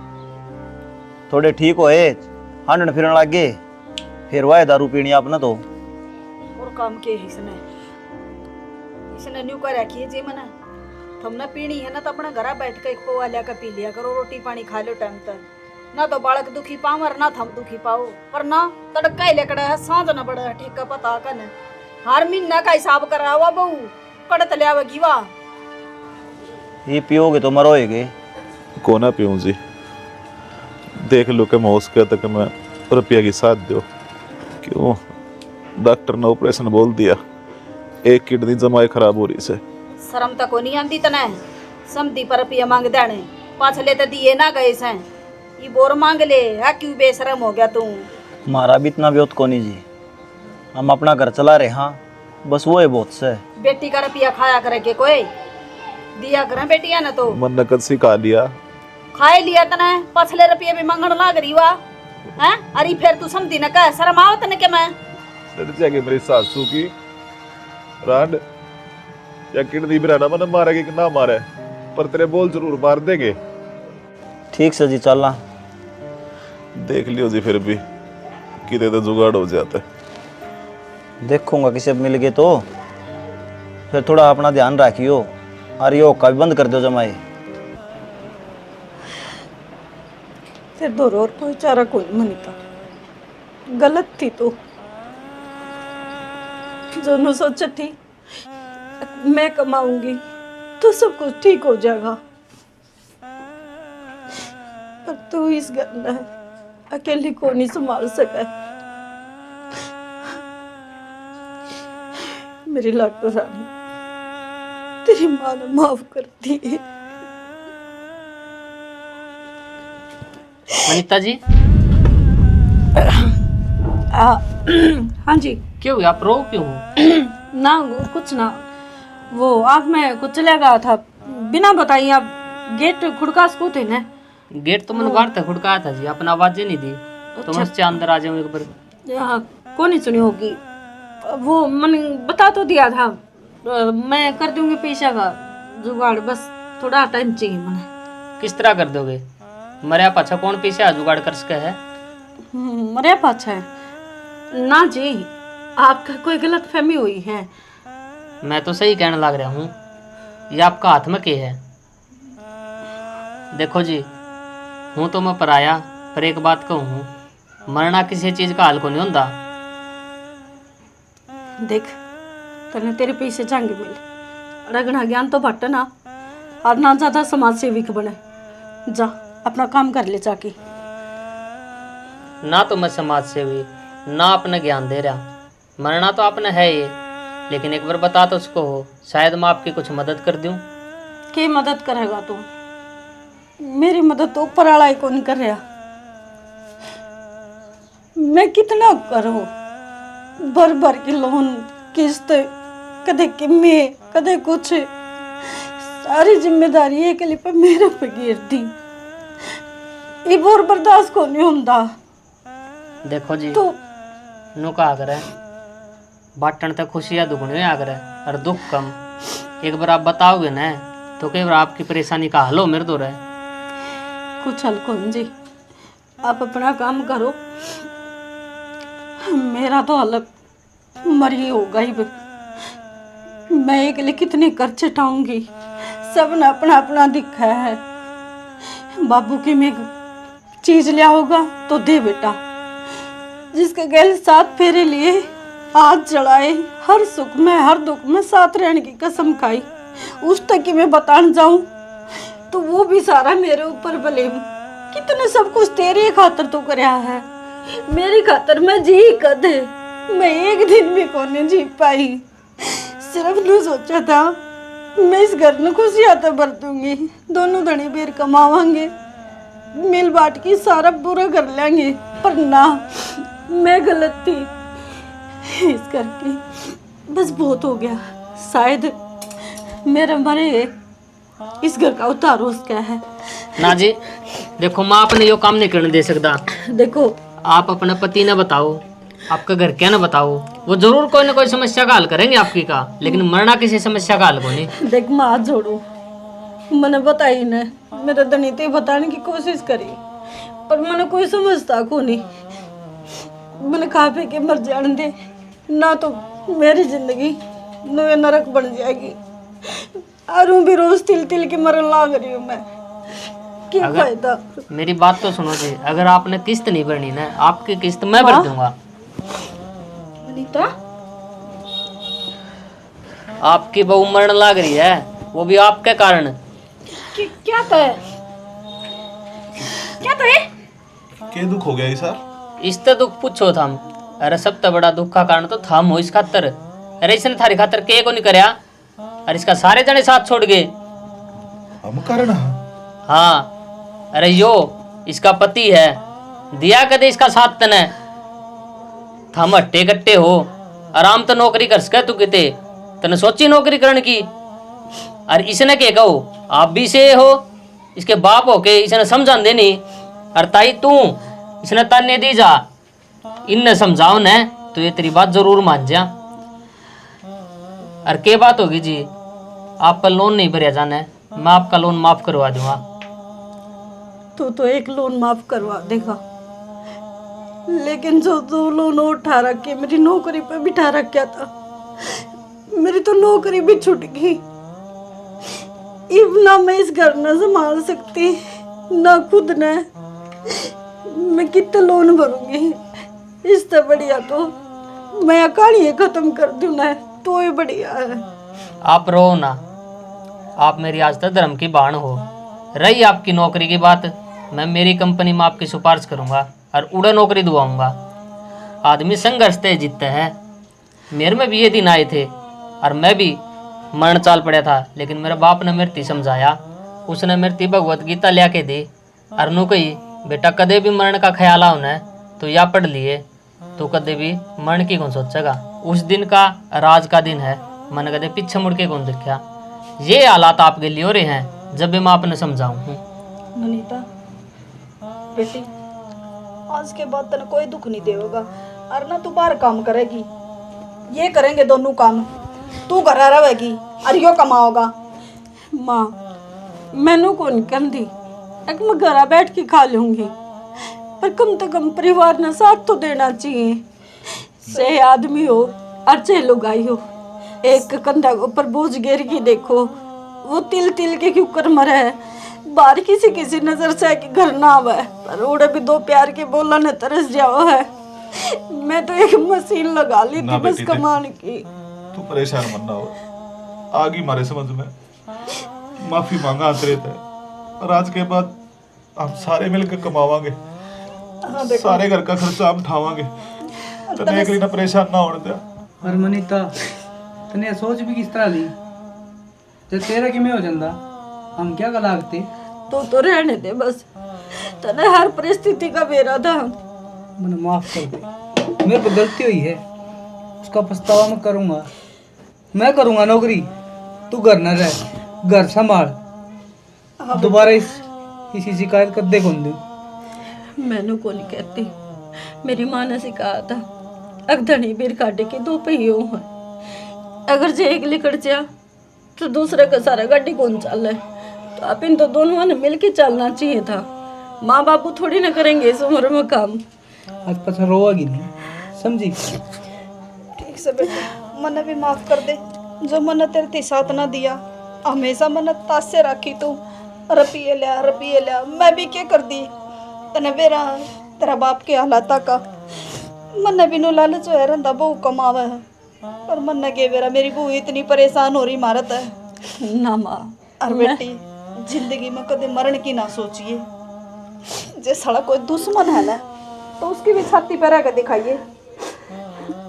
थोड़े ठीक होए, हांडन फिरन लग गए, फिर वह दारू पीनी आपने तो। और काम के इसने इसने न्यू कर रखी है जी मना। तुमने पीनी है ना तो अपने घर बैठ के एक पौवा लिया कर पी लिया करो, रोटी पानी खा लो टाइम तक। ना तो बालक दुखी पाओ और ना थम दुखी पाओ, पर ना तड़का ही लेकड़ा है, सांझ न पड़े ठेका पता कन। हर महीना का हिसाब करा हुआ बहू कड़त लियावेगी वा। ये पियोगे तो मरोगे। को ना पीऊं जी, देख लो के मैं उसके तक मैं रुपया की साथ दो। क्यों डॉक्टर ने ऑपरेशन बोल दिया, एक किडनी जमाए खराब हो रही से। शर्म तक नहीं आती तने, समझी पर रुपया मांग देने, पाछले तो दिए ना गए से, ये बोर मांग ले है। क्यों बेशरम हो गया तू? हमारा भी इतना व्योत को नहीं जी, हम अपना घर चला रहे। हाँ बस वो है बहुत से। बेटी का रुपया खाया करे के कोई दिया करें बेटिया ने तो मन नकद सिखा लिया, खाए लिया तने, पछले रुपये भी मांगण लाग रही वा हैं। अरे फिर तू समझी न कह, शर्म आवत न के मैं सड़ जाएगी मेरी सासू की राड या किडनी बिराना मन मारेगी कि ना मारे, पर तेरे बोल जरूर मार देंगे। ठीक से जी चलना। देख लियो जी, फिर भी कितने तो जुगाड़ हो जाता है। देखूंगा किसे मिल गए तो, फिर थोड़ा अपना ध्यान रखियो और यो का भी बंद कर दो जमाए। फिर दो और कोई चारा कोई मनीता, गलत थी तू जो न सोचा थी मैं कमाऊंगी तो सब कुछ ठीक हो जाएगा, पर तू इस घर में अकेली को नहीं संभाल सका। मेरी लाडो रानी, तेरी माँ ने माफ कर दी। वनिता जी, हाँ जी। क्यों आप रो क्यों? ना कुछ ना, वो आँख में कुछ चला गया था, बिना बताइए आप गेट खुड़कास को थे ना। गेट तो मैंने बाहर तक खुड़काया था जी, अपना आवाज ही नहीं दी तो मैं उससे अंदर आ जाऊँ एक बार। यहाँ कौन सुनी होगी, वो मैंने बता तो दिया था। मैं कर दूंगी पैसा का जुगाड़, बस थोड़ा टाइम चाहिए मैंने। किस तरह कर दोगे? मरे पाछा कौन पीछे जुगाड़ कर सके है? मरे पाछा है ना जी, आपका कोई गलत फहमी हुई है। मैं तो सही कहने लग रहा हूँ, ये आपका हाथ में के है। देखो जी, हूँ तो मैं पराया, पर एक बात कहूँ, मरना किसी चीज का हाल को नहीं होता। देख तने तेरे पैसे जाएंगे मिल, रगना ज्ञान तो बट ना, और ना ज्यादा समाज सेविक बने। जा अपना काम कर ले जाके। ना तो मैं समाज सेवी, ना अपने ज्ञान दे रहा, मरना तो आपने है ये, लेकिन एक बार बता तो उसको हो, शायद मैं आपकी कुछ मदद कर दूं। के मदद करेगा तू? मेरी मदद तो ऊपर वाला ही कौन कर रहा। मैं कितना करूं, भर भर के लोन किस्त, कदे किम्मे कदे कुछ, सारी जिम्मेदारी एक लिए पे मेरे पे गिर दी। ये बोर बर्दाश्त को नहीं होता। देखो जी तो नु कहा करे, बाटन तक खुशियाँ दुगनी आ करे और दुख कम। एक बार आप बताओगे ना तो कई बार आपकी परेशानी का हल हो मेरे तो रहे। कुछ हल कौन जी, आप अपना काम करो, मेरा तो अलग मर ही होगा ही। मैं एक लिए कितने कर चटाऊंगी, सब ने अपना अपना दिखा है। बाबू की मैं चीज लिया होगा तो दे बेटा, जिसके गैल 7 फेरे लिए हाथ जड़ाए, हर सुख में हर दुख में साथ रहने की कसम खाई, उस तक की मैं बताने जाऊं तो वो भी सारा मेरे ऊपर ब्लेम। कितने सब कुछ तेरी खातर तो करया है, मेरी खातर मैं जी कदे, मैं एक दिन भी कोने जी पाई। सिर्फ न सोचा था मैं इस घर में खुशियां तो बरतूंगी, दोनों धनी बेर कमावांगे, मिल बांट के सारा पूरा कर लेंगे, पर ना, मैं गलत थी। इस करके बस बहुत हो गया। शायद मेरे मरे इस घर का उतार उसका है ना जी। देखो माँ अपने यो काम नहीं करने दे सकता। देखो आप अपने पति ने बताओ, आपका घर क्या ना बताओ, वो जरूर कोई ना कोई समस्या का हल करेंगे आपकी का, लेकिन मरना किसी समस्या का हल को नहीं। देख मैं हाथ जोड़ू, मैंने बताई न, मेरे दनीते बताने की कोशिश करी, पर मैंने कोई समझता को नहीं। मैंने खा पी के मर जाने दे, ना तो मेरी जिंदगी नवे नरक बन जाएगी। और भी रोज तिल तिल के मरन लाग रही हूँ मैं, क्या फायदा। मेरी बात तो सुनो जी, अगर आपने किस्त नहीं भरनी ना, आपकी किस्त मैं भर दूंगा। अनीता आपकी बहू मरण लाग रही है, वो भी आपके कारण। क्या तो है, क्या तो है? क्या दुख हो गया ये सर? इस तो दुख पूछो थम। अरे सब तो बड़ा दुख का कारण तो थम हो इस खातर। अरे इसने थारी खातर के को नहीं करया, और इसका सारे जने साथ छोड़ गए। हम कारण? हाँ, अरे यो इसका पति है, दिया कदे इसका साथ तने। थम हट्टे कट्टे हो, आराम तो नौकरी कर सके तू किते, तने सोची नौकरी करने की। और इसने के कहो, आप भी से हो, इसके बाप हो के इसने समझान देनी। और ताई तू इसने ताने दी जा, इनने समझाओ न तो ये तेरी बात जरूर मान जा। और के बात होगी जी, आप पर लोन नहीं भरिया जाना है, मैं आपका लोन माफ करवा दूंगा। तू तो एक लोन माफ करवा देगा, लेकिन जो 2 लोन उठा रखे, मेरी नौकरी पे बिठा रखा था, मेरी तो नौकरी भी छूट गई। अब ना मैं इस घर न संभाल सकती, ना खुद ने, मैं कितने लोन भरूंगी। इससे बढ़िया तो मैं अकाली खत्म कर दूं ना, तो ही बढ़िया है। आप रो ना, आप मेरी आज तक धर्म की बाण हो। रही आपकी नौकरी की बात, मैं मेरी कंपनी में आपकी सिफारिश करूंगा और उड़ा नौकरी दुआऊंगा। आदमी संघर्ष तय जीतते हैं। मेरे में भी ये दिन आए थे और मैं भी मरण चाल पड़ा था, लेकिन मेरे बाप ने मेरे समझाया, उसने मेरी भगवत गीता लिया के दी और नु कही, बेटा कदे भी मरण का ख्याल आओ न तो या पढ़ लिए, तो कदे भी मरण की कौन सोचेगा। उस दिन का राज का दिन है, मैंने कहते पीछे मुड़ के कौन देखा। ये हालात आपके लिए हो रहे हैं, जब भी मैं आपने समझाऊं। मनीता बेटी, आज के बाद तेने कोई दुख नहीं देगा। और ना तू बाहर काम करेगी, ये करेंगे दोनों काम। तू घर रहेगी और यो कमाओगा। माँ मैनू कौन कहती एक मैं घर बैठ के खा लूंगी, पर कम से कम परिवार ने साथ तो देना चाहिए। चाहे आदमी हो और चाहे लुगाई हो, एक कंधा के ऊपर बोझ गिर के देखो, वो तिल तिल के क्यों कर मरे है। बाहर किसी नजर से कि घर ना आवे, पर उड़े भी दो प्यार के बोला ने तरस जाओ है। मैं तो एक मशीन लगा ली थी बस कमाने की। तू परेशान मत ना हो, आगी मारे समझ में, माफी मांगा आते रहता है। और आज के बाद हम सारे मिलकर कमावांगे, सारे घर का खर्चा हम उठावांगे। तने एक ना परेशान ना होने दे। पर मनीता तने सोच भी किस तरह ली, जब तेरा कि मैं हो जाता हम क्या गलागते। तो रहने दे बस, तने हर परिस्थिति का बेरा था। मैंने माफ कर दे, मेरे को गलती हुई है, उसका पछतावा मैं करूँगा। मैं करूँगा नौकरी, तू घर न रह, घर संभाल। दोबारा इसी शिकायत कर दे कौन दे। मैनू को नहीं कहती, मेरी माँ ने सिखाया था अगधनी बीर काटे के दो पहियों हैं। अगर जे एक लिकड़ जा तो दूसरे का सारा गाड़ी कौन चल है। तो आप इन तो दोनों ने मिल के चलना चाहिए था। माँ बापू थोड़ी ना करेंगे इस उम्र में काम। आज पता रोवागी नहीं, समझी। ठीक से बेटा, मने भी माफ कर दे। जो मने तेरे ते साथ ना दिया, हमेशा मने तास से रखी तू। रुपये लिया मैं भी क्या कर दी तने बेरा तेरा बाप के हालात का। मन्ने भी नो लालच है रंदा बहू कमावे है, पर मन्ने के बेरा मेरी बहू इतनी परेशान हो रही मारत है ना माँ। और बेटी, जिंदगी में कदे मरण की ना सोचिए। जे साला कोई दुश्मन है ना, तो उसकी भी छाती पर रह के दिखाइए।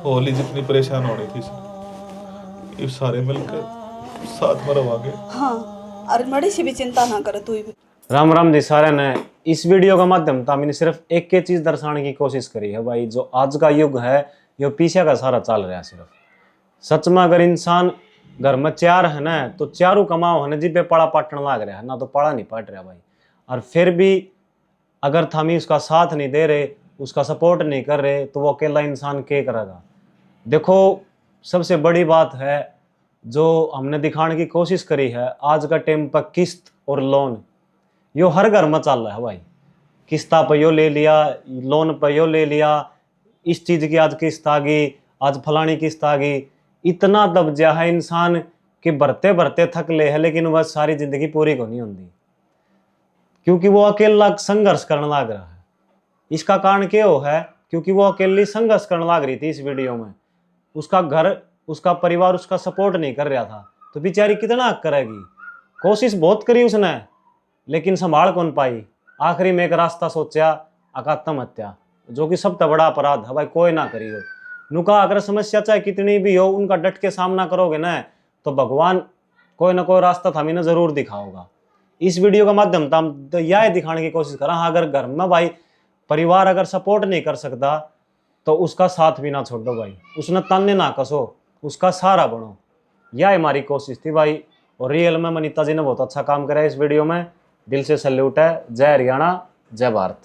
होली जितनी परेशान होनी थी, ये सारे मिलकर साथ में रवांगे। हाँ, और मड़ी सी भी चिंता ना करे तू भी। राम राम जी सारे ने। इस वीडियो का माध्यम था मैंने सिर्फ एक चीज दर्शाने की कोशिश करी है भाई, जो आज का युग है ये पीछे का सारा चल रहा है। सिर्फ सच में अगर इंसान घर में चार है ना, तो चारों कमाओ है ना, जी पे पड़ा पाटन लाग रहा है ना, तो पड़ा नहीं पाट रहा भाई। और फिर भी अगर थामी उसका साथ नहीं दे रहे, उसका सपोर्ट नहीं कर रहे, तो वो अकेला इंसान क्या करेगा। देखो सबसे बड़ी बात है जो हमने दिखाने की कोशिश करी है, आज का टाइम पर किस्त और लोन यो हर घर में चल रहा है भाई। किस्ता पर यो ले लिया, लोन पर यो ले लिया, इस चीज़ की आज किस्त आ गई, आज फलानी किस्त आ गई। इतना दब जा है इंसान कि भरते भरते थक ले है, लेकिन वह सारी जिंदगी पूरी को नहीं होती, क्योंकि वो अकेला संघर्ष करने लग रहा है। इसका कारण क्या हो है, क्योंकि वो अकेली संघर्ष करने लग रही थी इस वीडियो में। उसका घर, उसका परिवार उसका सपोर्ट नहीं कर रहा था, तो बेचारी कितना हक करेगी। कोशिश बहुत करी उसने, लेकिन संभाल कौन पाई। आखिरी में एक रास्ता सोचा, आत्महत्या, जो कि सबसे बड़ा अपराध है भाई, कोई ना करियो। नुका अगर समस्या चाहे कितनी भी हो, उनका डट के सामना करोगे ना, तो भगवान कोई ना कोई रास्ता थामी ने जरूर दिखाओगा। इस वीडियो का माध्यम था हम तो यह दिखाने की कोशिश करा। हाँ, अगर घर में भाई परिवार अगर सपोर्ट नहीं कर सकता, तो उसका साथ भी ना छोड़ो भाई, उसने ताने ना कसो, उसका सहारा बनो। यह हमारी कोशिश थी भाई। और रियल में मनीता जी ने बहुत अच्छा काम करा इस वीडियो में, दिल से सैल्यूट है। जय हरियाणा, जय भारत।